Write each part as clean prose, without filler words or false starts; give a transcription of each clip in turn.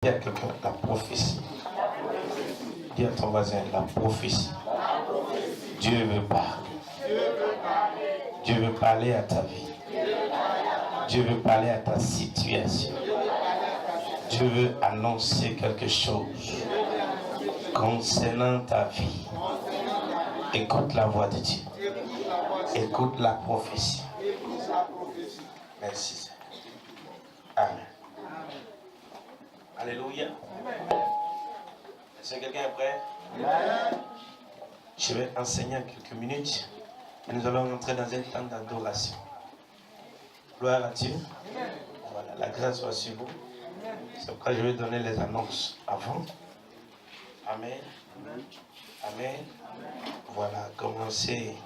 Dis à quelqu'un, la prophétie. Dis à ton voisin, la prophétie. Dieu veut parler. Dieu veut parler à ta vie. Dieu veut parler à ta situation. Dieu veut annoncer quelque chose concernant ta vie. Écoute la voix de Dieu. Écoute la prophétie. Merci Seigneur. Amen. Alléluia. Est-ce que quelqu'un est prêt? Je vais enseigner en quelques minutes et nous allons entrer dans un temps d'adoration. Gloire à Dieu. Voilà, la grâce soit sur vous. C'est pourquoi je vais donner les annonces avant. Amen. Amen. Voilà, commencez.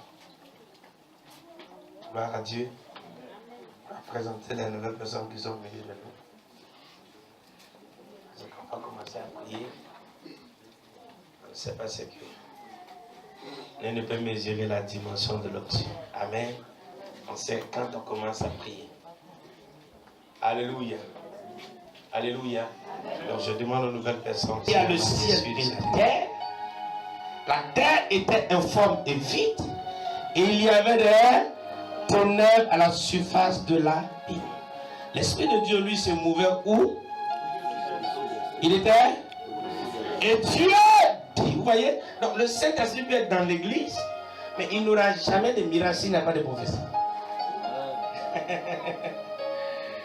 Gloire à Dieu. À présenter les nouvelles personnes qui sont venues de nous. Donc on va commencer à prier. On ne sait pas ce que. On ne peut mesurer la dimension de l'autre. Amen. On sait quand on commence à prier. Alléluia. Alléluia. Donc je demande aux nouvelles personnes. Il y a le ciel et la terre. La terre était informe et vide. Et il y avait des ténèbres à la surface de la terre. L'Esprit de Dieu, lui, se mouvait où? Il était. Et Dieu dit, vous voyez, donc le Saint-Esprit peut être dans l'église, mais il n'aura jamais de miracle s'il n'a pas de prophétie.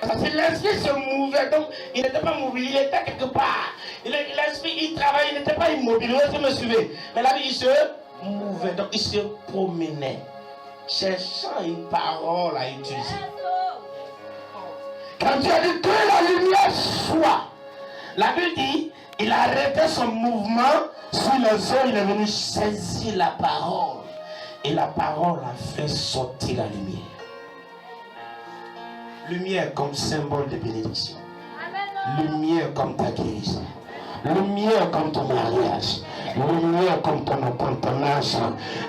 Parce que l'Esprit se mouvait, donc il n'était pas mobile, il était quelque part. L'Esprit, il travaillait, il n'était pas immobile, vous me suivez. Mais là, il se mouvait, donc il se promenait, cherchant une parole à utiliser. Quand Dieu a dit que la lumière soit, la Bible dit, il a arrêté son mouvement sur les eaux, il est venu saisir la parole. Et la parole a fait sortir la lumière. Lumière comme symbole de bénédiction. Lumière comme ta guérison. Lumière comme ton mariage. Lumière comme ton âge.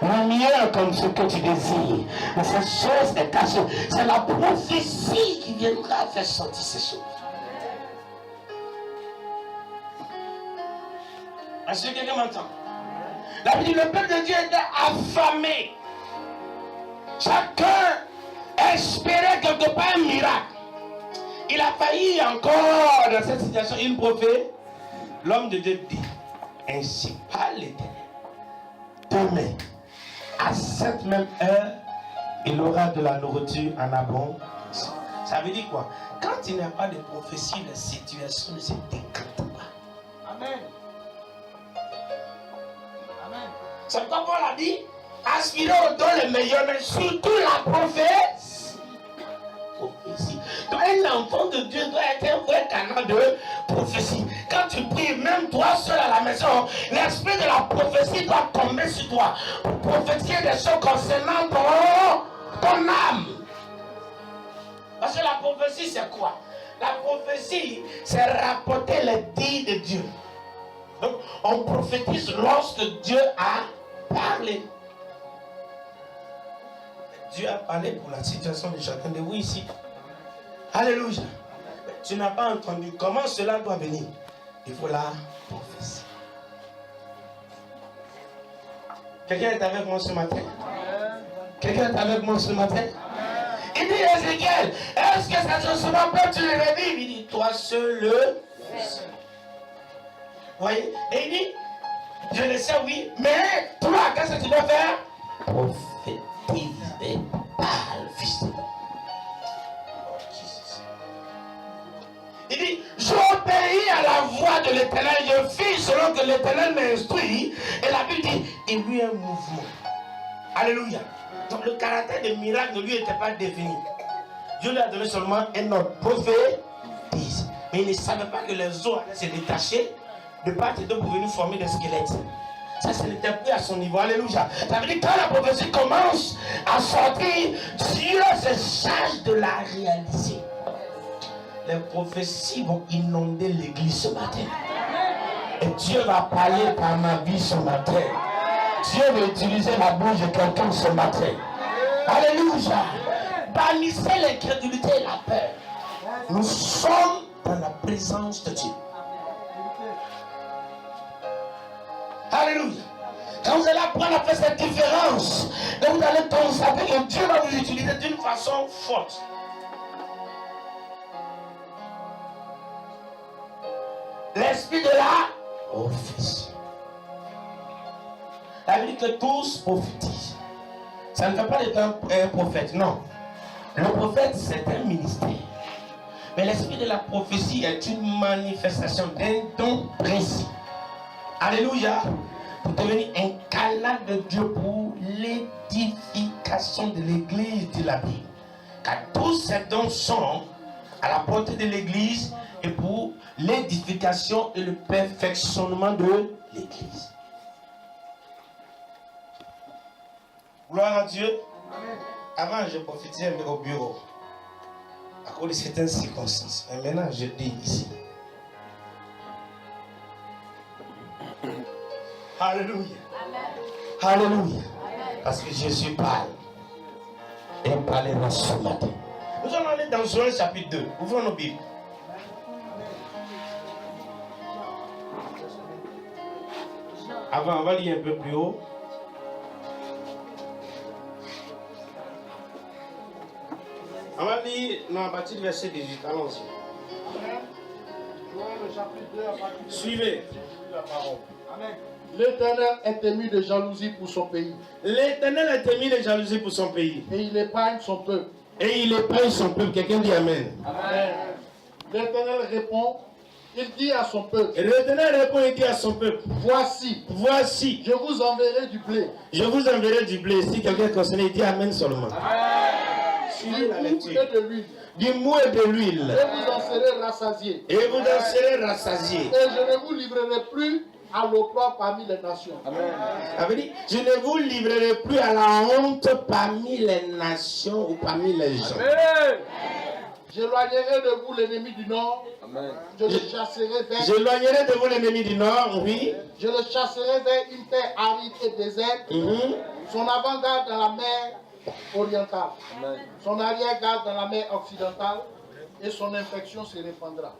Lumière comme ce que tu désires. Mais cette chose est cachée. C'est la prophétie qui viendra faire sortir ces choses. Est-ce que quelqu'un m'entend? La Bible dit, le peuple de Dieu était affamé. Chacun espérait quelque part un miracle. Il a failli encore dans cette situation une prophétie. L'homme de Dieu dit, ainsi par l'Éternel, demain, à cette même heure, il aura de la nourriture en abondance. Ça veut dire quoi? Quand il n'y a pas de prophétie, la situation ne se décante pas. Amen. C'est pourquoi Paul a dit, aspirez au don le meilleur, mais surtout la prophétie. Donc un enfant de Dieu doit être un vrai canal de prophétie. Quand tu pries, même toi seul à la maison, l'esprit de la prophétie doit tomber sur toi pour prophétiser des choses concernant ton âme. Parce que la prophétie, c'est quoi? La prophétie, c'est rapporter les dits de Dieu. Donc, on prophétise lorsque Dieu a parlé. Dieu a parlé pour la situation de chacun de vous ici. Alléluia. Tu n'as pas entendu comment cela doit venir. Il faut la prophétie. Quelqu'un est avec moi ce matin? Quelqu'un est avec moi ce matin? Il dit Ézéchiel, est-ce que ça se sera pas tu le revivre? Il dit, toi seul le sais. Vous voyez? Et il dit, je le sais, oui, mais toi, qu'est-ce que tu dois faire? Prophétiser par le Fils de l'homme. Il dit, j'obéis à la voix de l'Éternel, je fis selon que l'Éternel m'instruit. Et la Bible dit, il lui est un mouvement. Alléluia. Donc le caractère de miracle ne lui était pas défini. Dieu lui a donné seulement un ordre, prophétise. Mais il ne savait pas que les os allaient se détacher de part et d'autre pour venir former des squelettes. Ça, ce n'était plus à son niveau. Alléluia. Ça veut dire que quand la prophétie commence à sortir, Dieu se charge de la réaliser. Les prophéties vont inonder l'église ce matin. Et Dieu va parler par ma vie ce matin. Dieu va utiliser la bouche de quelqu'un ce matin. Alléluia. Bannissez l'incrédulité et la peur. Nous sommes dans la présence de Dieu. Alléluia. Quand vous allez apprendre à faire cette différence, là vous allez constater que Dieu va vous utiliser d'une façon forte. L'esprit de la prophétie. Ça veut dire que tous prophétisent. Ça ne fait pas d'être un prophète, non. Le prophète, c'est un ministère. Mais l'esprit de la prophétie est une manifestation d'un don précis. Alléluia. Pour devenir un canal de Dieu pour l'édification de l'église de la Bible. Car tous ces dons sont à la portée de l'église et pour l'édification et le perfectionnement de l'église. Gloire à Dieu. Amen. Avant, je profitais au bureau à cause de certaines circonstances. Mais maintenant, je dis ici. Alléluia. Amen. Alléluia. Amen. Parce que Jésus parle. Et il parlera ce matin. Nous allons aller dans Joël chapitre 2. Ouvrons nos Bibles. Avant, on va lire un peu plus haut. On va lire à partir du verset 18. Allons-y. Suivez. Amen. L'Éternel est ému de jalousie pour son pays. L'Éternel est ému de jalousie pour son pays. Et il épargne son peuple. Et il épargne son peuple. Quelqu'un dit Amen. Amen. L'Éternel répond, il dit à son peuple. Et l'Éternel répond, il dit à son peuple. Voici. Je vous enverrai du blé. Je vous enverrai du blé. Si quelqu'un est concerné, il dit Amen seulement. Amen. Suivez la lecture. Et de l'huile. Du mou et de l'huile. Et vous en serez rassasiés. Et vous en serez rassasiés. Et je ne vous livrerai plus à l'opprobre parmi les nations. Amen. Ça veut dire, je ne vous livrerai plus à la honte parmi les nations ou parmi les gens. Amen. J'éloignerai de vous l'ennemi du nord. Amen. Je le chasserai vers. J'éloignerai de vous l'ennemi du nord, oui. Je le chasserai vers une terre aride et déserte. Son avant-garde dans la mer orientale. Amen. Son arrière-garde dans la mer occidentale. Et son infection se répandra.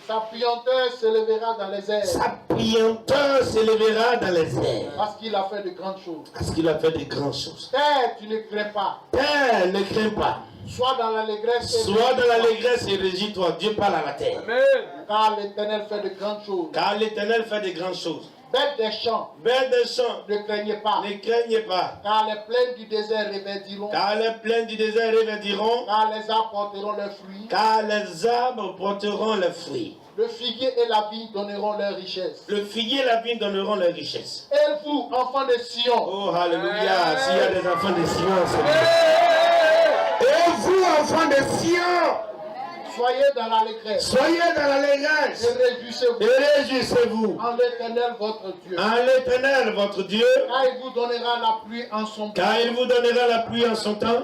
Sa puanteur s'élèvera dans les airs. Sa puanteur s'élèvera dans les airs. Parce qu'il a fait de grandes choses. Parce qu'il a fait de grandes choses. Terre, tu ne crains pas. Terre, ne crains pas. Sois dans l'allégresse. Sois dans l'allégresse et régis-toi. Dieu parle à la terre. Amen. Car l'Éternel fait de grandes choses. Car l'Éternel fait de grandes choses. Bêtes des champs. Bêtes des champs. Ne craignez pas. Ne craignez pas. Car les plaines du désert reverdiront. Car les plaines du désert reverdiront. Car les arbres porteront leurs fruits. Car les arbres porteront leurs fruits. Le figuier et la vigne donneront leur richesse. Le figuier et la vigne donneront leur richesse. Et vous, enfants de Sion. Oh, alléluia. S'il y a des enfants de Sion, c'est bien. Et vous, enfants de Sion, soyez dans l'allégresse. Soyez dans l'allégresse. Et réjouissez-vous. Et réjouissez-vous. En l'Éternel votre Dieu. En l'Éternel votre Dieu. Car il vous donnera la pluie en son temps. Car il vous donnera la pluie en son temps.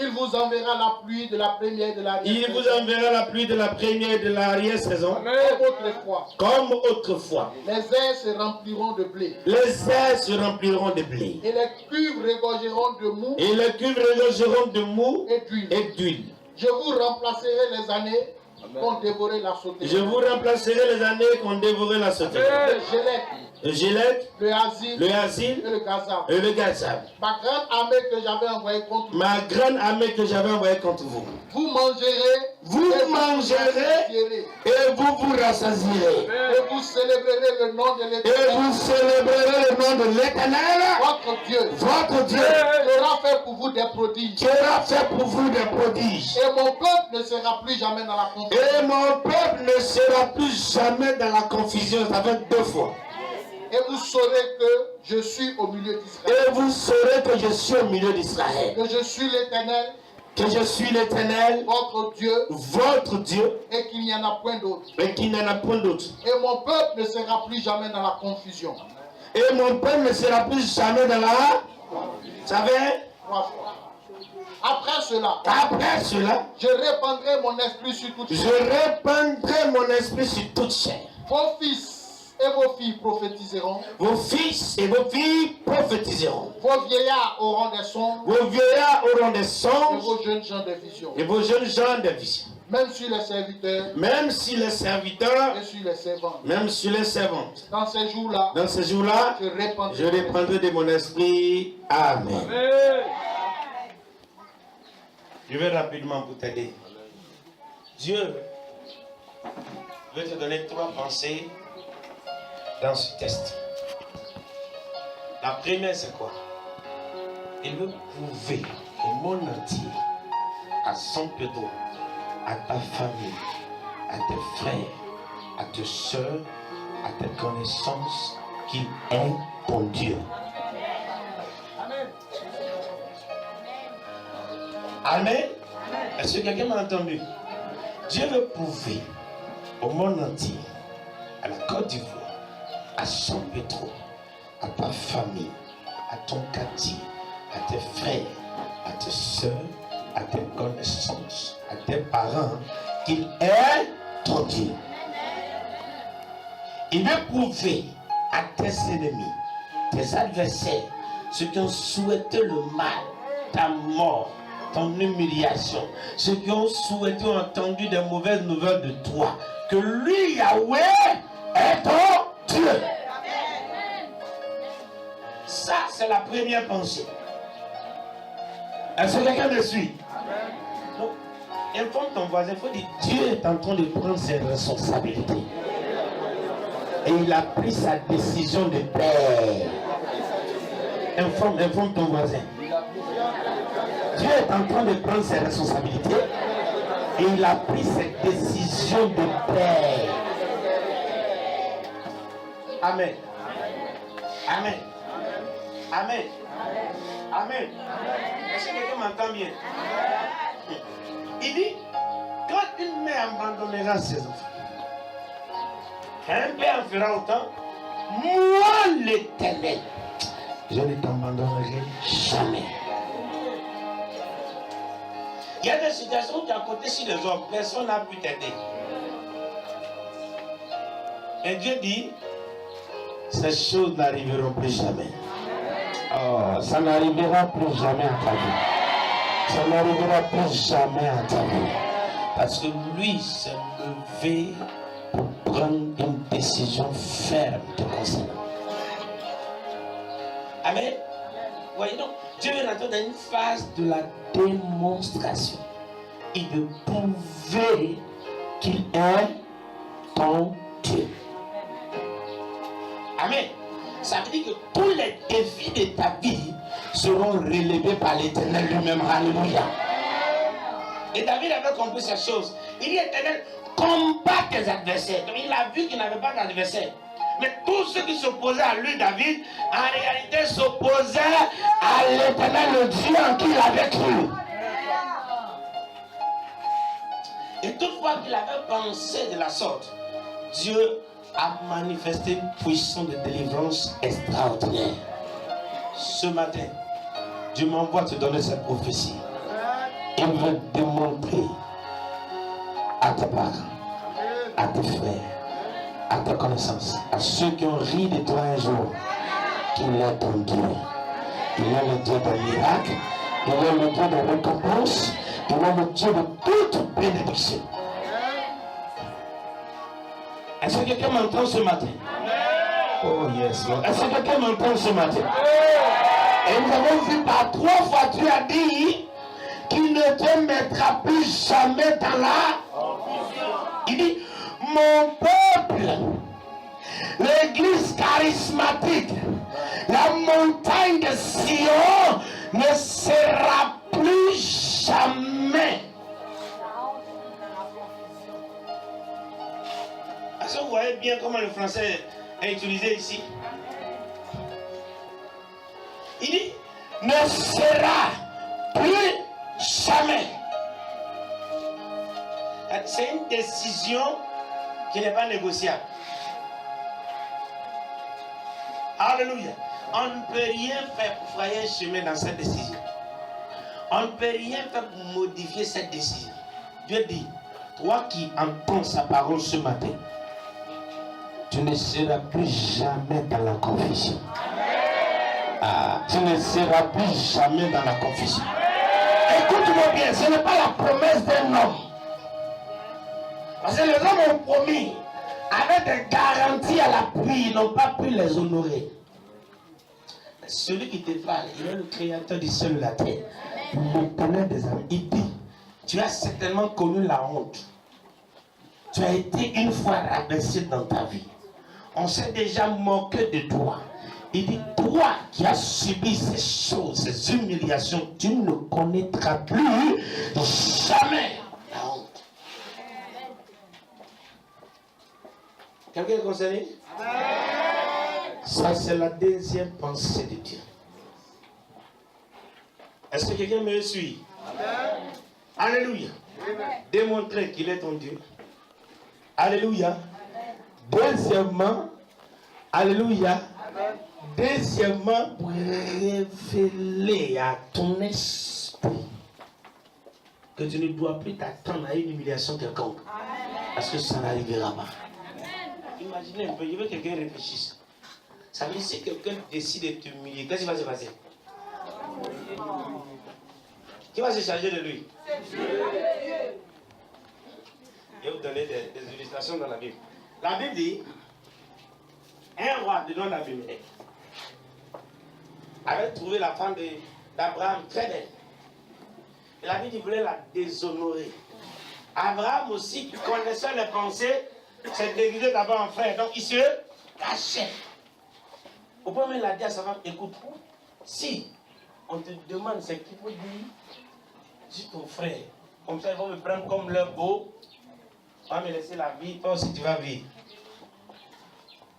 Il vous enverra la pluie de la première et de l'arrière-saison. Il vous enverra la pluie de la première et de l'arrière-saison. Comme autrefois. Comme autrefois. Les airs se rempliront de blé. Les airs se rempliront de blé. Et les cuves regorgeront de mou. Et les cuves regorgeront de mou et d'huile. Je vous remplacerai les années qu'ont dévoré la sauterelle. Je vous remplacerai les années qu'ont dévoré la sauterelle. Le gélec, le asile et le gazab. Ma grande armée que j'avais envoyée contre vous. Ma grande armée que j'avais envoyée contre vous. Vous mangerez et vous vous rassasierez. Et vous célébrerez le nom de l'Éternel. Et vous célébrerez le nom de l'Éternel. Votre Dieu. Votre Dieu. Qui aura fait pour vous des prodiges. Qui aura fait pour vous des prodiges. Et mon peuple ne sera plus jamais dans la confusion. Et mon peuple ne sera plus jamais dans la confusion. Ça fait 2 fois. Et vous saurez que je suis au milieu d'Israël. Et vous saurez que je suis au milieu d'Israël. Que je suis l'Éternel. Que je suis l'Éternel. Votre Dieu. Votre Dieu. Et qu'il n'y en a point d'autre. Et qu'il n'y en a point d'autre. Et mon peuple ne sera plus jamais dans la confusion. Et mon peuple ne sera plus jamais dans la... Vous savez? 3 fois. Après cela, je répandrai mon esprit sur toute chair. Je répandrai mon esprit sur toute chair. Vos fils et vos filles prophétiseront. Vos fils et vos filles prophétiseront. Vos vieillards auront des songes. Vos vieillards auront des songes. Et vos jeunes gens des visions. Et vos jeunes gens des visions. Même sur les serviteurs. Même si les serviteurs. Et sur les servantes. Même sur les servantes. Dans ces jours-là. Dans ces jours-là. Je répandrai de mon esprit. Amen. Amen. Je vais rapidement pour t'aider. Dieu veut te donner 3 pensées dans ce test. La première, c'est quoi? Il veut prouver au monde entier, à San Pedro, à ta famille, à tes frères, à tes soeurs, à tes connaissances, qu'il est ton Dieu. Amen. Est-ce que quelqu'un m'a entendu? Dieu veut prouver au monde entier, à la Côte d'Ivoire, à San Pedro, à ta famille, à ton quartier, à tes frères, à tes soeurs, à tes connaissances, à tes parents, qu'il est ton Dieu. Il veut prouver à tes ennemis, tes adversaires, ceux qui ont souhaité le mal, ta mort, ton humiliation, ceux qui ont souhaité ou entendu des mauvaises nouvelles de toi, que lui, Yahweh, est ton Dieu. Ça, c'est la première pensée. Est-ce que quelqu'un me suit? Donc, informe ton voisin, il faut dire, Dieu est en train de prendre ses responsabilités. Et il a pris sa décision de paix. Informe ton voisin. Dieu est en train de prendre ses responsabilités et il a pris cette décision de paix. Amen. Amen. Amen. Amen. Est-ce que quelqu'un m'entend bien? Il dit, quand une mère abandonnera ses enfants, un père en fera autant, moi l'Éternel, je ne t'abandonnerai jamais. Il y a des situations où tu as compté sur les hommes, personne n'a pu t'aider. Et Dieu dit, ces choses n'arriveront plus jamais. Oh, ça n'arrivera plus jamais à ta vie. Ça n'arrivera plus jamais à ta vie. Parce que lui s'est levé pour prendre une décision ferme te concernant. Amen. Voyez donc, Dieu est rentré dans une phase de la démonstration. Il veut prouver qu'il est ton Dieu. Amen. Ça veut dire que tous les défis de ta vie seront relevés par l'Éternel lui-même. Alléluia. Et David avait compris cette chose. Il dit, Éternel, combat tes adversaires. Donc il a vu qu'il n'avait pas d'adversaire. Mais tous ceux qui s'opposaient à lui, David, en réalité s'opposaient à l'Éternel, le Dieu en qui il avait cru. Et toutefois qu'il avait pensé de la sorte, Dieu a manifesté une puissance de délivrance extraordinaire. Ce matin, Dieu m'envoie te donner cette prophétie. Il veut démontrer à tes parents, à tes frères, à tes connaissances, à ceux qui ont ri de toi un jour, qu'il est ton Dieu. Il est le Dieu des miracles, il est le Dieu des récompenses, il est le Dieu de toute bénédiction. Est-ce que quelqu'un m'entend ce matin? Oh yes, Lord. Est-ce que quelqu'un m'entend ce matin? Et nous avons vu par 3 fois, tu as dit qu'il ne te mettra plus jamais dans la... Il dit, mon peuple, l'église charismatique, la montagne de Sion ne sera plus jamais. Est-ce que vous voyez bien comment le français est utilisé ici? Il dit, ne sera plus jamais. C'est une décision qui n'est pas négociable. Alléluia. On ne peut rien faire pour frayer un chemin dans cette décision. On ne peut rien faire pour modifier cette décision. Dieu dit, toi qui entends sa parole ce matin, tu ne seras plus jamais dans la confusion. Ah, tu ne seras plus jamais dans la confusion. Écoute-moi bien, ce n'est pas la promesse d'un homme. Parce que les hommes ont promis, avec des garanties à l'appui, ils n'ont pas pu les honorer. Celui qui te parle, il est le créateur du ciel et de la terre. Le Ténèbre des âmes. Il dit, tu as certainement connu la honte. Tu as été une fois rabaissé dans ta vie. On s'est déjà moqué de toi. Il dit, toi qui as subi ces choses, ces humiliations, tu ne connaîtras plus jamais la honte. Quelqu'un est concerné? Ça, c'est la deuxième pensée de Dieu. Est-ce que quelqu'un me suit? Amen. Alléluia. Amen. Démontrer qu'il est ton Dieu. Alléluia. Deuxièmement, alléluia. Amen. Deuxièmement, pour révéler à ton esprit que tu ne dois plus t'attendre à une humiliation quelconque. Parce que ça n'arrivera pas. Amen. Imaginez un peu, je veux que quelqu'un réfléchisse. Ça veut dire si quelqu'un décide de t'humilier, qu'est-ce qui va se passer? Qui va se charger de lui? Je vais vous donner des illustrations dans la Bible. La Bible dit, un roi de nom d'Abimelech avait trouvé la femme d'Abraham très belle. Et la Bible voulait la déshonorer. Abraham aussi, connaissant les pensées, s'est déguisé d'abord en frère. Donc il se cachait. Au point où il a dit à sa femme, écoute, si on te demande ce qu'il faut dire, dis ton frère. Comme ça, ils vont me prendre comme leur beau. On va me laisser la vie, toi aussi tu vas vivre.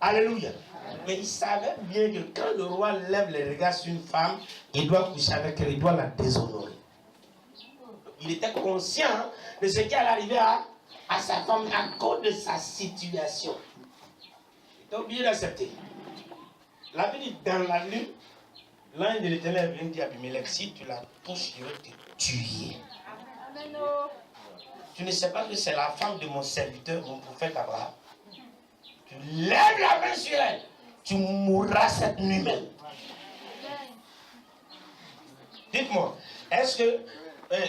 Alléluia. Mais il savait bien que quand le roi lève les regards sur une femme, il doit coucher avec elle, il doit la déshonorer. Il était conscient de ce qui allait arriver à sa femme à cause de sa situation. Il était obligé d'accepter. La vie dit dans la lune, l'ange de l'Éternel vient dire à Abimelech, si tu la touches, je vais te tuer. Amen. Tu ne sais pas que c'est la femme de mon serviteur, mon prophète Abraham. Tu lèves la main sur elle, tu mourras cette nuit même. Dites-moi, est-ce que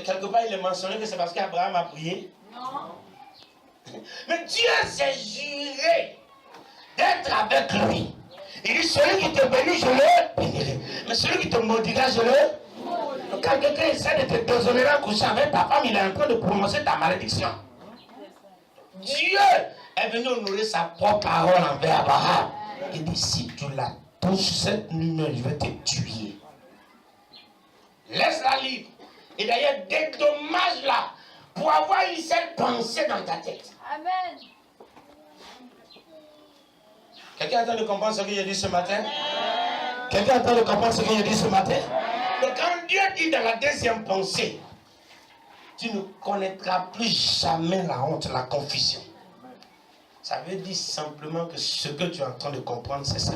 quelque part il est mentionné que c'est parce qu'Abraham a prié? Non. Mais Dieu s'est juré d'être avec lui. Il dit, celui qui te bénit, je le bénirai. Mais celui qui te maudira, je le... Donc quand quelqu'un essaie de te déshonorer en couchant avec ta femme, il est en train de prononcer ta malédiction. Dieu est venu honorer sa propre parole envers Abraham. Il dit, si tu la touches cette nuit, je vais te tuer. Laisse-la libre. Et d'ailleurs, dédommage-la pour avoir une seule pensée dans ta tête. Amen. Quelqu'un est en train de comprendre ce que j'ai dit ce matin? Quelqu'un est en train de comprendre ce que j'ai dit ce matin? Donc quand Dieu dit dans la deuxième pensée, tu ne connaîtras plus jamais la honte, la confusion. Ça veut dire simplement que ce que tu es en train de comprendre, c'est ça.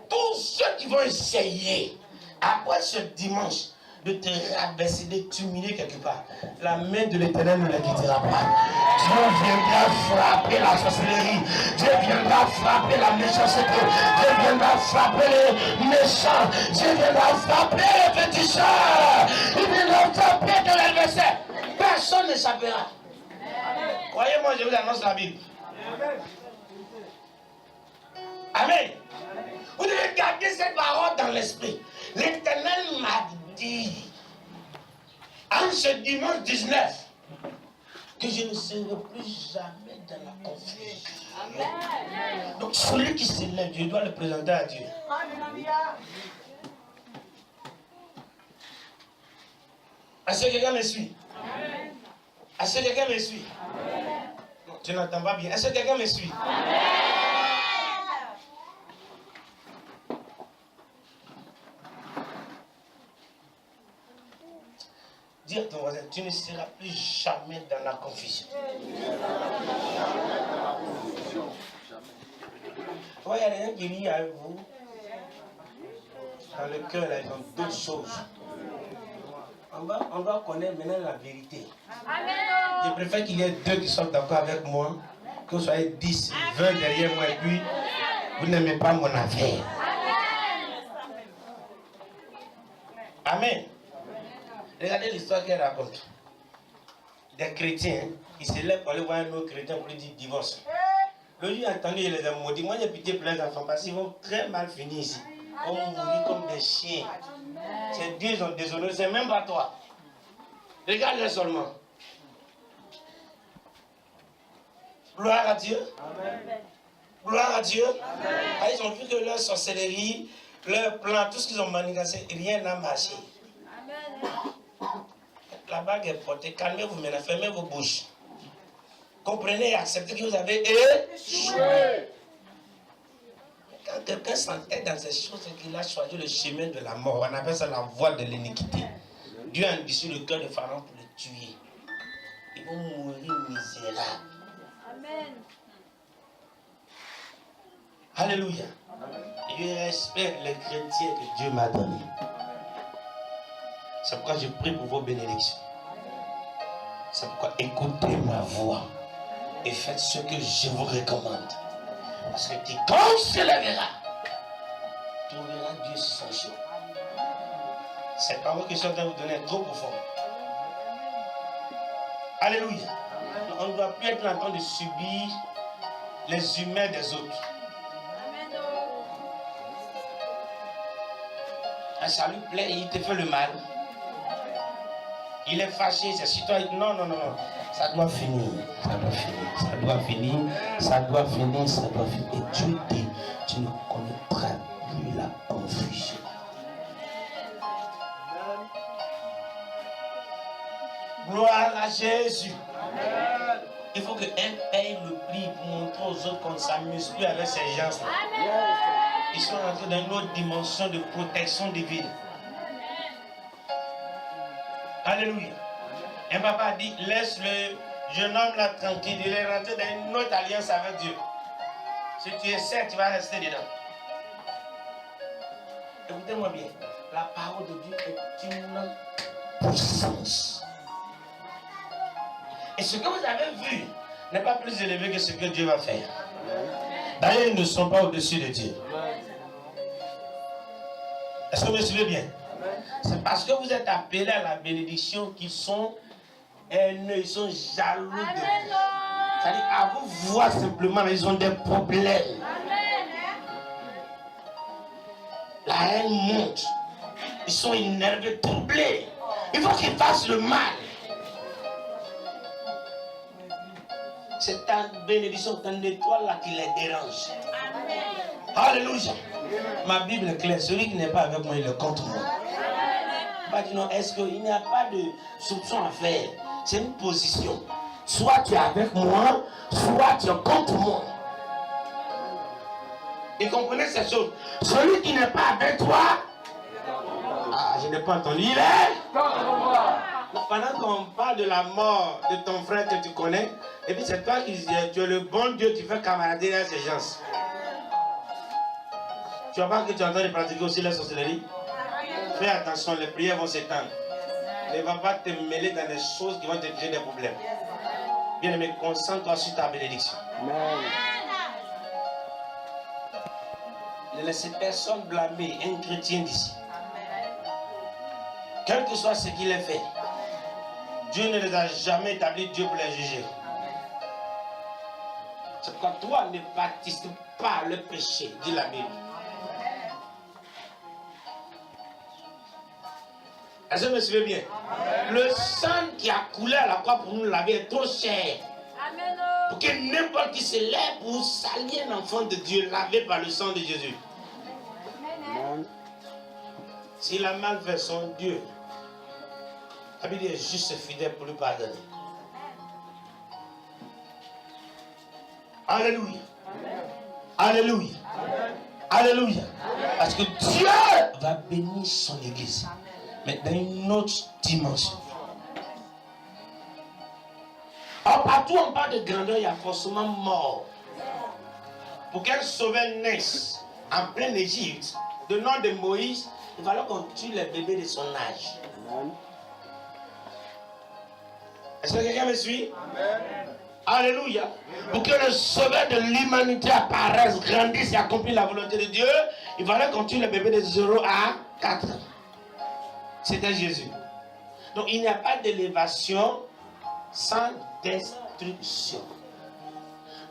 Tous ceux qui vont essayer, après ce dimanche, de te rabaisser, de t'humilier quelque part, la main de l'Éternel ne les quittera pas. Dieu viendra frapper la sorcellerie. Dieu viendra frapper la méchanceté. Dieu viendra frapper les méchants. Dieu viendra frapper les féticheurs. Il viendra frapper de l'adversaire. Personne n'échappera. Croyez-moi, je vous annonce la Bible. Amen. Vous devez garder cette parole dans l'esprit. L'Éternel m'a dit en ce dimanche 19 que je ne serai plus jamais dans la confusion. Amen. Donc celui qui se lève, je dois le présenter à Dieu. Est-ce que quelqu'un me suit? Est-ce que quelqu'un me suit? Non, tu n'entends pas bien. Est-ce que quelqu'un me suit? Amen. Dis à ton voisin, tu ne seras plus jamais dans la confusion. Il y a des gens qui lient avec vous. Dans le cœur, ils ont d'autres choses. On doit connaître maintenant la vérité. Amen. Je préfère qu'il y ait deux qui sont d'accord avec moi, que vous soyez 10, 20 derrière moi, et puis vous n'aimez pas mon affaire. Amen. Regardez l'histoire qu'elle raconte. des chrétiens, ils se lèvent pour aller voir un autre chrétien pour lui dire divorce. Le jour entendu, il les a maudits. Moi, j'ai pitié pour les enfants parce qu'ils vont très mal finir ici. Ils vont mourir comme des chiens. C'est Dieu, ils ont déshonoré, c'est même pas toi. Regarde-les seulement. Gloire à Dieu. Amen. Gloire à Dieu. Ah, ils ont vu que leur sorcellerie, leur plan, tout ce qu'ils ont manigancé, rien n'a marché. Amen. La bague est portée. Calmez-vous maintenant, fermez vos bouches. Comprenez et acceptez que vous avez échoué. Quand quelqu'un s'entête dans ces choses, c'est qu'il a choisi le chemin de la mort. On appelle ça la voie de l'iniquité. Dieu a endurci le cœur de Pharaon pour le tuer. Ils vont mourir misérables. Amen. Alléluia. Je respecte les chrétiens que Dieu m'a donnés. C'est pourquoi je prie pour vos bénédictions. C'est pourquoi écoutez ma voix et faites ce que je vous recommande. Parce que quiconque se lèvera trouvera Dieu sur son chemin. C'est pas moi qui suis en train de vous donner trop profond. Alléluia. On ne doit plus être en train de subir les humains des autres. Ça lui plaît et il te fait le mal. Il est fâché, c'est sur toi. Non. Ça doit finir. Ça doit finir. Et Dieu dit, tu ne connaîtras plus la confusion. Gloire à Jésus. Amen. Il faut qu'un paye le prix pour montrer aux autres qu'on ne s'amuse plus avec ces gens-là. Ils sont entrés dans une autre dimension de protection divine. Alléluia. Un papa a dit, laisse le jeune homme là tranquille. Il est rentré dans une autre alliance avec Dieu. Si tu essaies, tu vas rester dedans. Écoutez-moi bien. La parole de Dieu est une puissance. Et ce que vous avez vu n'est pas plus élevé que ce que Dieu va faire. D'ailleurs, ils ne sont pas au-dessus de Dieu. Est-ce que vous me suivez bien? C'est parce que vous êtes appelés à la bénédiction qu'ils sont haineux, ils sont jaloux de vous. C'est-à-dire, à vous voir simplement, ils ont des problèmes. La haine monte. Ils sont énervés, troublés. Il faut qu'ils fassent le mal. C'est ta bénédiction, ta étoile là qui les dérange. Amen. Alléluia. Ma Bible est claire. Celui qui n'est pas avec moi, il est contre moi. Bah, dis non, est-ce qu'il n'y a pas de soupçon à faire? C'est une position. Soit tu es avec moi, soit tu es contre moi. Et comprenez ces choses. Celui qui n'est pas avec toi, je n'ai pas entendu, il est contre moi. Pendant qu'on parle de la mort de ton frère que tu connais, et puis c'est toi qui dis, tu es le bon Dieu, tu fais camarader à ces gens. Tu vois pas que tu es en train de pratiquer aussi la sorcellerie? Fais attention, les prières vont s'éteindre. Ne va pas te mêler dans des choses qui vont te créer des problèmes. Bien aimé, concentre-toi sur ta bénédiction. Ne laissez personne blâmer un chrétien d'ici. Quel que soit ce qu'il a fait, Dieu ne les a jamais établis Dieu pour les juger. C'est pourquoi toi ne participe pas le péché, dit la Bible. Est-ce que vous me suivez bien? Amen. Le sang qui a coulé à la croix pour nous laver est trop cher. Amen. Pour que n'importe qui se lève pour salir un enfant de Dieu lavé par le sang de Jésus. Amen. S'il a mal fait son Dieu, la Bible est juste fidèle pour lui pardonner. Alléluia. Amen. Alléluia. Amen. Alléluia. Amen. Parce que Dieu va bénir son église. Mais dans une autre dimension. Alors, partout on parle de grandeur, il y a forcément mort. Pour qu'elle sauveur naisse en pleine Égypte, de nom de Moïse, il fallait qu'on tue les bébés de son âge. Est-ce que quelqu'un me suit? Amen. Alléluia. Pour que le sauveur de l'humanité apparaisse, grandisse et accomplisse la volonté de Dieu, il fallait qu'on tue les bébés de 0 à 4 ans. C'était Jésus. Donc il n'y a pas d'élévation sans destruction.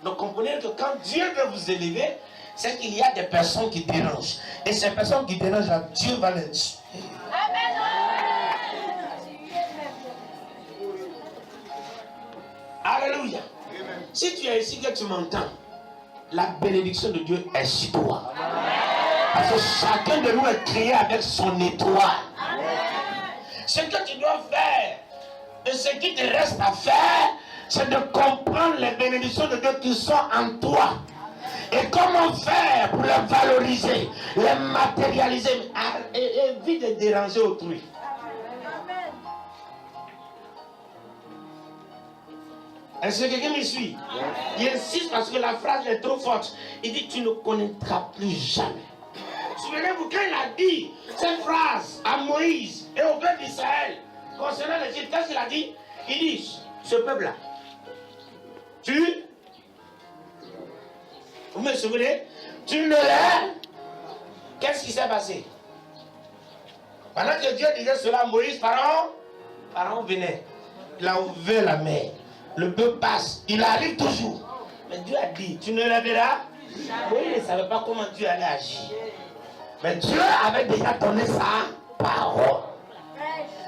Donc comprenez que quand Dieu veut vous élever, c'est qu'il y a des personnes qui dérangent. Et ces personnes qui dérangent, là, Dieu va les tuer. Alléluia. Si tu es ici que tu m'entends, la bénédiction de Dieu est sur toi. Parce que chacun de nous est créé avec son étoile. Ce que tu dois faire et ce qui te reste à faire, c'est de comprendre les bénédictions de Dieu qui sont en toi. Et comment faire pour les valoriser, les matérialiser, et évite de déranger autrui. Est-ce que quelqu'un me suit? Il insiste parce que la phrase est trop forte. Il dit tu ne connaîtras plus jamais. Souvenez-vous quand il a dit cette phrase à Moïse et au peuple d'Israël concernant l'Égypte, qu'est-ce qu'il a dit? Il dit ce peuple-là, vous me souvenez? Tu ne l'as. Qu'est-ce qui s'est passé? Pendant que Dieu disait cela à Moïse, Pharaon venait. Il a ouvert la mer. Le peuple passe. Il arrive toujours. Mais Dieu a dit, tu ne le verras. Moïse ne savait pas comment Dieu allait agir. Mais Dieu avait déjà donné sa parole.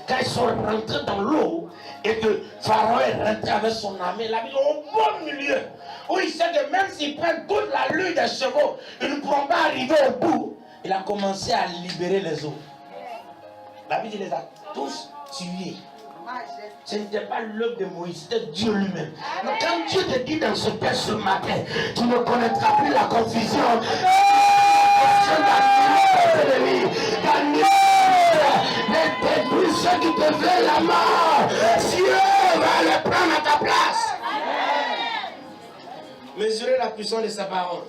Quand ils sont rentrés dans l'eau et que Pharaon est rentré avec son armée, il a mis au bon milieu. Où il sait que même s'ils prennent toute la lutte des chevaux, ils ne pourront pas arriver au bout. Il a commencé à libérer les eaux. La Bible les a tous tués. Ce n'était pas l'œuvre de Moïse, c'était Dieu lui-même. Mais quand Dieu te dit dans ce texte ce matin, tu ne connaîtras plus la confusion. Depuis ceux qui te veulent la mort, Dieu va les prendre à ta place. Mesurez la puissance de sa parole.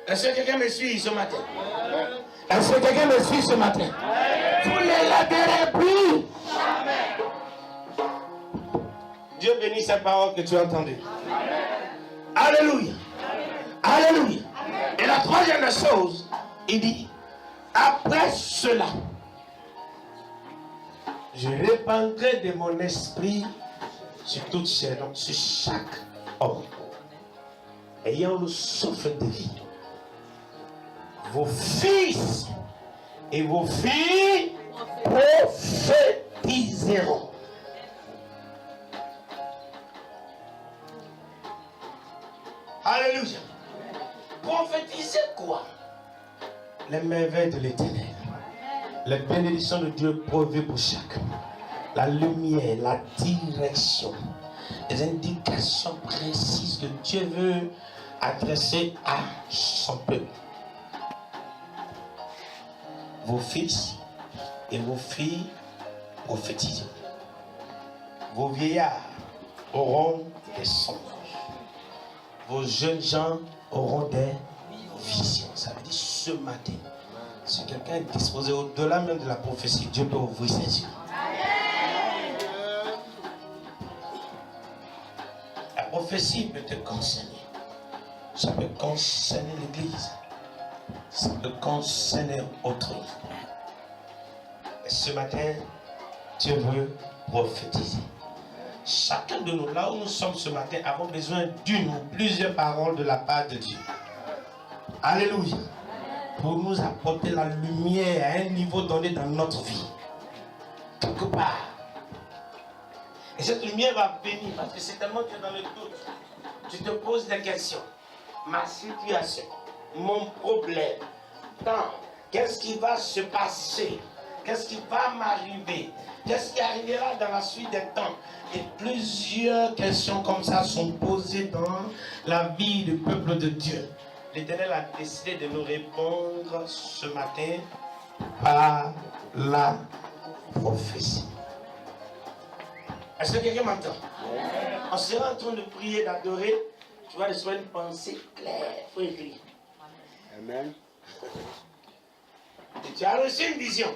Est-ce que quelqu'un me suit ce matin? Est-ce que quelqu'un me suit ce matin? Vous ne la verrez plus. Dieu bénit cette parole que tu as entendue. Alléluia. Alléluia. Et la troisième chose, il dit, après cela, je répandrai de mon esprit sur toute chair, donc sur chaque homme, ayant le souffle de vie. Vos fils et vos filles prophétiseront. Alléluia. Prophétiser quoi? Les merveilles de l'Éternel. Les bénédictions de Dieu prouvées pour chacun. La lumière, la direction. Les indications précises que Dieu veut adresser à son peuple. Vos fils et vos filles prophétiseront. Vos vieillards auront des songes. Vos jeunes gens auront des visions. Ça veut dire ce matin, si quelqu'un est disposé au-delà même de la prophétie, Dieu peut ouvrir ses yeux. La prophétie peut te concerner. Ça peut concerner l'Église. Ça peut concerner autrui. Et ce matin, Dieu veut prophétiser. Chacun de nous, là où nous sommes ce matin, avons besoin d'une ou plusieurs paroles de la part de Dieu. Alléluia. Pour nous apporter la lumière à un niveau donné dans notre vie. Quelque part. Et cette lumière va venir parce que c'est tellement que dans le doute, tu te poses des questions. Ma situation, mon problème, qu'est-ce qui va se passer? Qu'est-ce qui va m'arriver? Qu'est-ce qui arrivera dans la suite des temps? Et plusieurs questions comme ça sont posées dans la vie du peuple de Dieu. L'Éternel a décidé de nous répondre ce matin par la prophétie. Est-ce que quelqu'un m'entend? On sera en train de prier, d'adorer. Tu vas recevoir une pensée claire. Il faut écrire. Amen. Et tu as reçu une vision.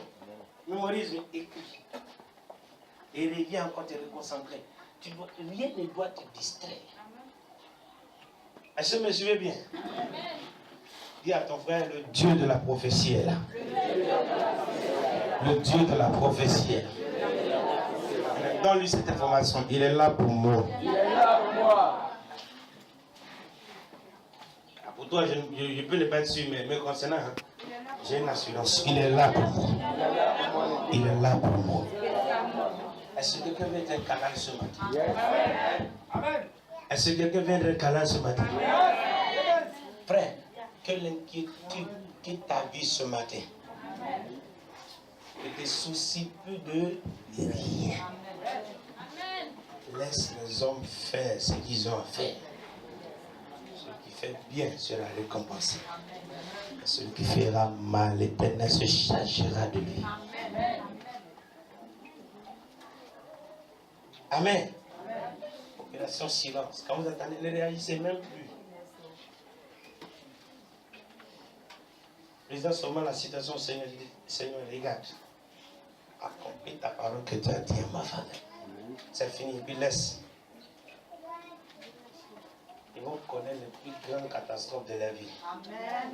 Mémorise, écris. Et reviens encore te reconcentrer. Rien ne doit te distraire. Est-ce que vous me suivez bien? Dis à ton frère, le Dieu de la prophétie est là. Le Dieu de la prophétie est là. Donne-lui cette information. Il est là pour moi. Il est là pour moi. Pour toi, je peux ne pas être sûr, mais me concernant, j'ai une assurance. Il est là pour moi. Il est là pour moi. Est-ce que quelqu'un vient être câlin ce matin? Amen. Est-ce que quelqu'un vient être câlin ce matin? Frère, que l'inquiétude quitte ta vie ce matin. Ne te soucie plus de rien. Laisse les hommes faire ce qu'ils ont à faire. Celui qui fait bien sera récompensé. Celui qui fera mal, l'Éternel se chargera de lui. Amen. Opération silence. Quand vous attendez, ne réagissez même plus. Président seulement la citation, Seigneur, regarde. Accomplis ta parole que tu as dit à ma faveur. C'est fini, puis laisse. Ils vont connaître les plus grandes catastrophes de la vie. Amen.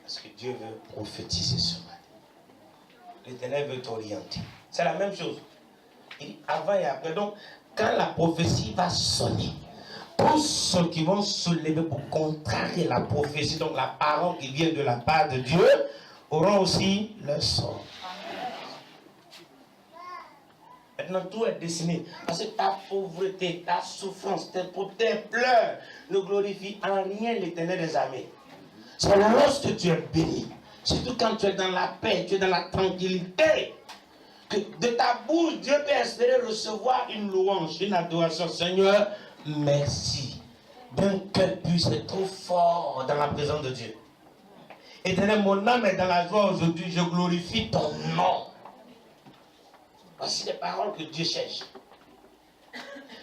Parce que Dieu veut prophétiser ce matin. L'Éternel veut t'orienter. C'est la même chose. Avant et après. Donc, quand la prophétie va sonner, tous ceux qui vont se lever pour contrarier la prophétie, donc la parole qui vient de la part de Dieu, auront aussi leur sort. Maintenant, tout est destiné. Parce que ta pauvreté, ta souffrance, tes pleurs ne glorifient en rien l'Éternel des armées. C'est lorsque tu es béni, surtout quand tu es dans la paix, tu es dans la tranquillité, que de ta bouche, Dieu peut espérer recevoir une louange, une adoration. Seigneur, merci. D'un cœur pur, c'est trop fort dans la présence de Dieu. Éternel, mon âme est dans la joie aujourd'hui, je glorifie ton nom. Voici les paroles que Dieu cherche.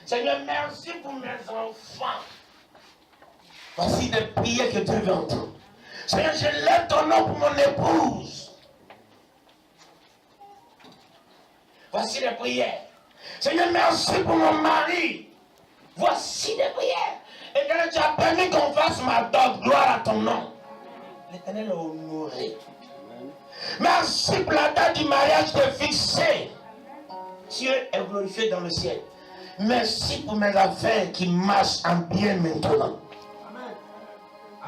Seigneur, merci pour mes enfants. Voici des prières que Dieu veut entendre. Seigneur, je lève ton nom pour mon épouse. Voici les prières. Seigneur, merci pour mon mari. Voici les prières. Éternel, tu as permis qu'on fasse ma dot. Gloire à ton nom. L'Éternel est honoré. Merci pour la date du mariage qui est fixée. Dieu est glorifié dans le ciel. Merci pour mes affaires qui marchent en bien maintenant.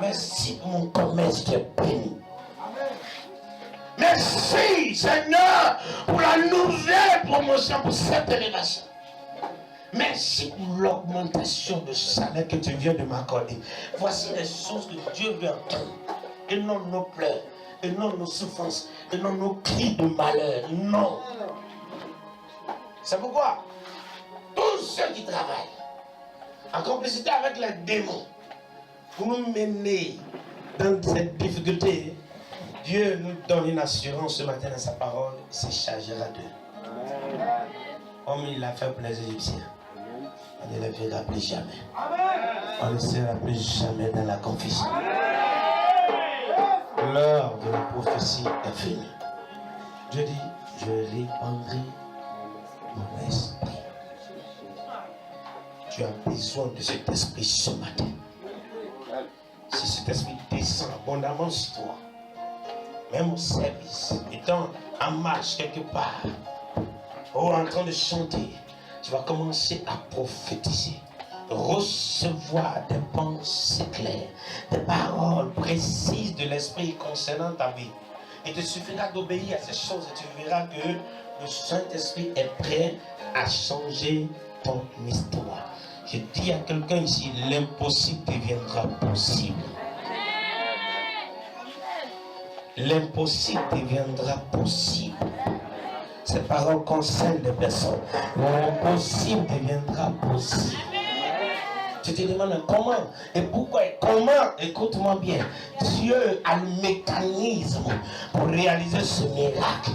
Merci pour mon commerce qui est béni. Merci Seigneur pour la nouvelle promotion, pour cette élévation. Merci pour l'augmentation de salaire que tu viens de m'accorder. Voici les choses que Dieu veut entendre. Et non nos pleurs, et non nos souffrances, et non nos cris de malheur. Non. C'est pourquoi tous ceux qui travaillent en complicité avec les démons pour nous mener dans cette difficulté, Dieu nous donne une assurance ce matin dans sa parole, il se chargera d'eux. Comme il l'a fait pour les Égyptiens. On ne les verra plus jamais. On ne sera plus jamais dans la confusion. L'heure de la prophétie est finie. Dieu dit, je répandrai mon esprit. Tu as besoin de cet esprit ce matin. Si cet esprit descend abondamment sur toi, même au service, étant en marche quelque part, ou en train de chanter, tu vas commencer à prophétiser, recevoir des pensées claires, des paroles précises de l'esprit concernant ta vie. Il te suffira d'obéir à ces choses et tu verras que le Saint-Esprit est prêt à changer ton histoire. Je dis à quelqu'un ici, l'impossible deviendra possible. L'impossible deviendra possible. Ces paroles concernent des personnes. L'impossible deviendra possible. Tu te demandes comment et pourquoi et comment. Écoute-moi bien. Dieu a le mécanisme pour réaliser ce miracle.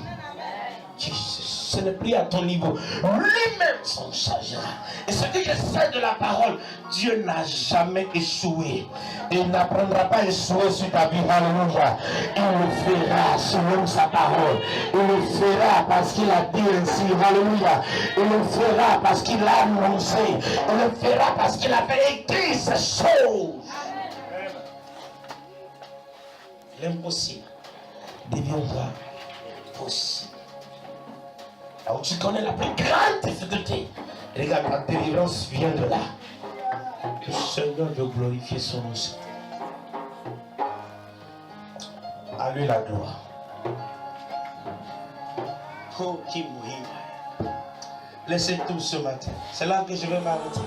Ce n'est plus à ton niveau. Lui-même s'en chargera. Et ce que je sais de la parole, Dieu n'a jamais échoué. Il n'apprendra pas à échouer sur ta vie. Alléluia. Il le fera selon sa parole. Il le fera parce qu'il a dit ainsi. Alléluia. Il le fera parce qu'il a annoncé. Il le fera parce qu'il avait écrit ces choses. L'impossible deviendra possible. Là où tu connais la plus grande difficulté. Regarde, ta délivrance vient de là. Le Seigneur veut glorifier son nom. À lui la gloire. Oh, qui mouille. Laissez tout ce matin. C'est là que je vais m'arrêter.